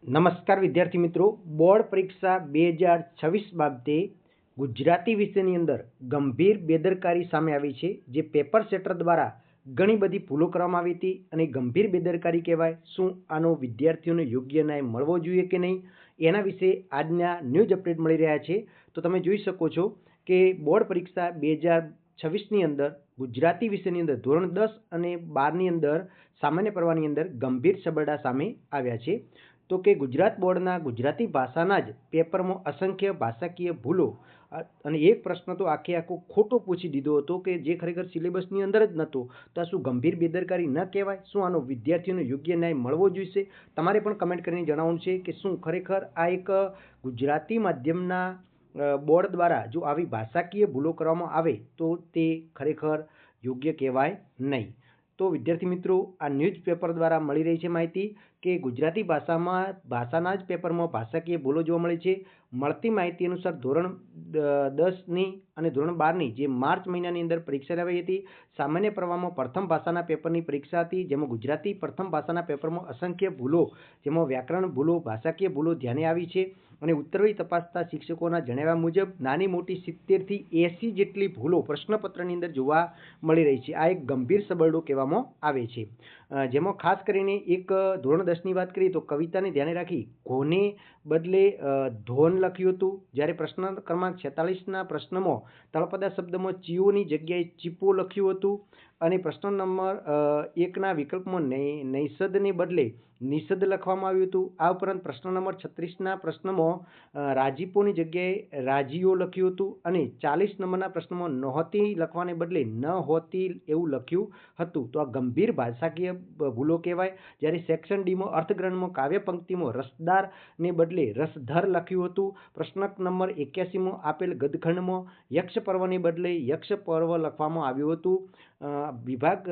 નમસ્કાર વિદ્યાર્થી મિત્રો, બોર્ડ પરીક્ષા 2026 બાબતે ગુજરાતી વિષયની અંદર ગંભીર બેદરકારી સામે આવી છે, જે પેપર સેટર દ્વારા ઘણી બધી ભૂલો કરવામાં આવી હતી અને ગંભીર બેદરકારી કહેવાય. શું આનો વિદ્યાર્થીઓને યોગ્ય ન્યાય મળવો જોઈએ કે નહીં, એના વિશે આજના ન્યૂઝ અપડેટ મળી રહ્યા છે. તો તમે જોઈ શકો છો કે બોર્ડ પરીક્ષા 2026ની અંદર ગુજરાતી વિષયની અંદર ધોરણ 10 અને 12ની અંદર સામાન્ય પ્રવાહની અંદર ગંભીર સબરડા સામે આવ્યા છે. તો કે ગુજરાત બોર્ડના ગુજરાતી ભાષાના જ પેપરમાં અસંખ્ય ભાષાકીય ભૂલો અને એક પ્રશ્ન તો આખો ખોટો પૂછી દીધો હતો કે જે ખરેખર સિલેબસની અંદર જ નહોતો. તો આ શું ગંભીર બેદરકારી ન કહેવાય? શું આનો વિદ્યાર્થીઓને યોગ્ય ન્યાય મળવો જોઈએ? તમારે પણ કમેન્ટ કરીને જણાવવાનું છે કે શું ખરેખર આ એક ગુજરાતી માધ્યમના બોર્ડ દ્વારા જો આવી ભાષાકીય ભૂલો કરવામાં આવે તો તે ખરેખર યોગ્ય કહેવાય નહીં. તો વિદ્યાર્થી મિત્રો, આ ન્યૂઝપેપર દ્વારા મળી રહી છે માહિતી કે ગુજરાતી ભાષાના જ પેપરમાં ભાષાકીય ભૂલો જોવા મળી છે. મળતી માહિતી અનુસાર ધોરણ 10ની અને ધોરણ 12ની જે માર્ચ મહિનાની અંદર પરીક્ષા લેવાઈ હતી, સામાન્ય પ્રવાહમાં પ્રથમ ભાષાના પેપરની પરીક્ષા હતી, જેમાં ગુજરાતી પ્રથમ ભાષાના પેપરમાં અસંખ્ય ભૂલો, જેમાં વ્યાકરણ ભૂલો, ભાષાકીય ભૂલો ધ્યાને આવી છે અને ઉત્તરવી તપાસતા શિક્ષકોના જણાવ્યા મુજબ નાની મોટી 70થી 80 જેટલી ભૂલો પ્રશ્નપત્રની અંદર જોવા મળી રહી છે. આ એક ગંભીર સબરડો કહેવામાં આવે છે, જેમાં ખાસ કરીને એક ધોરણ 10ની વાત કરીએ તો કવિતાને ધ્યાને રાખી ઘોને બદલે ધોન લખ્યું હતું, જ્યારે પ્રશ્ન ક્રમાંક 46ના પ્રશ્નમાં તળપદા શબ્દમાં ચીઓની જગ્યાએ ચીપો લખ્યું હતું અને પ્રશ્ન નંબર 1ના વિકલ્પમાં નૈષદને બદલે નિષદ લખવામાં આવ્યું હતું. આ ઉપરાંત પ્રશ્ન નંબર 36ના પ્રશ્નમાં રાજીપોની જગ્યાએ રાજીઓ લખ્યું હતું અને 40 નંબરના પ્રશ્નમાં નહોતી લખવાને બદલે ન હોતી એવું લખ્યું હતું. તો આ ગંભીર ભાષાકીય ભૂલો કહેવાય. જ્યારે સેક્શન ડીમાં અર્થગ્રહણમાં કાવ્ય પંક્તિમાં રસદારને બદલે રસધર લખ્યું હતું. પ્રશ્ન નંબર 81માં આપેલ ગદખંડમાં યક્ષ પર્વને બદલે યક્ષ પર્વ લખવામાં આવ્યું હતું. વિભાગ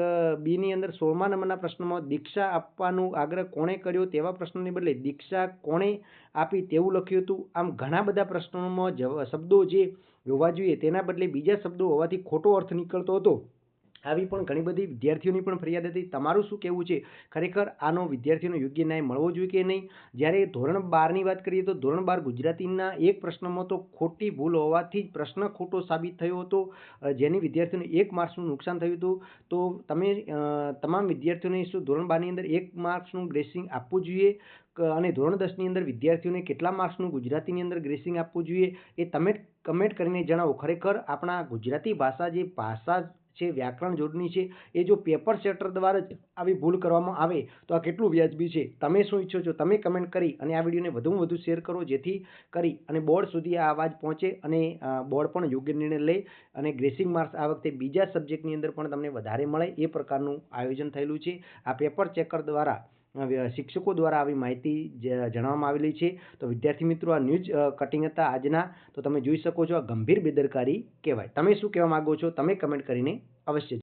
બીની અંદર 16મા નંબરના પ્રશ્નમાં દીક્ષા આપવાનો આગ્રહ કોણે કર્યો તેવા પ્રશ્નોને બદલે દીક્ષા કોણે આપી તેવું લખ્યું હતું. આમ ઘણા બધા પ્રશ્નોમાં શબ્દો જે હોવા જોઈએ તેના બદલે બીજા શબ્દો હોવાથી ખોટો અર્થ નીકળતો હતો. આવી પણ ઘણી બધી વિદ્યાર્થીઓની પણ ફરિયાદ હતી. તમારું શું કહેવું છે? ખરેખર આનો વિદ્યાર્થીઓને યોગ્ય ન્યાય મળવો જોઈએ કે નહીં? જ્યારે ધોરણ 12ની વાત કરીએ તો ધોરણ 12 ગુજરાતીના એક પ્રશ્નમાં તો ખોટી ભૂલ હોવાથી જ પ્રશ્ન ખોટો સાબિત થયો હતો, જેની વિદ્યાર્થીઓને 1 માર્ક્સનું નુકસાન થયું હતું. તો તમે તમામ વિદ્યાર્થીઓને શું ધોરણ 12ની અંદર 1 માર્ક્સનું ગ્રેસિંગ આપવું જોઈએ અને ધોરણ 10ની અંદર વિદ્યાર્થીઓને કેટલા માર્ક્સનું ગુજરાતીની અંદર ગ્રેસિંગ આપવું જોઈએ એ તમે કમેન્ટ કરીને જણાવો. ખરેખર આપણા ગુજરાતી ભાષા જે ભાષા છે, વ્યાકરણ જોડણી છે, એ જો પેપર સેટર દ્વારા જ આવી ભૂલ કરવામાં આવે તો આ કેટલું વ્યાજબી છે? તમે શું ઈચ્છો છો? તમે કમેન્ટ કરી અને આ વિડીયોને વધુમાં વધુ શેર કરો, જેથી કરી અને બોર્ડ સુધી આ અવાજ પહોંચે અને બોર્ડ પણ યોગ્ય નિર્ણય લે અને ગ્રેસિંગ માર્ક્સ આ વખતે બીજા સબ્જેક્ટની અંદર પણ તમને વધારે મળે એ પ્રકારનું આયોજન થયેલું છે. આ પેપર ચેકર દ્વારા શિક્ષકો દ્વારા આવી માહિતી જણાવવામાં આવેલી છે. તો વિદ્યાર્થી મિત્રો, આ ન્યૂઝ કટિંગ હતા આજના. તો તમે જોઈ શકો છો આ ગંભીર બેદરકારી કહેવાય. તમે શું કહેવા માંગો છો? તમે કમેન્ટ કરીને અવશ્ય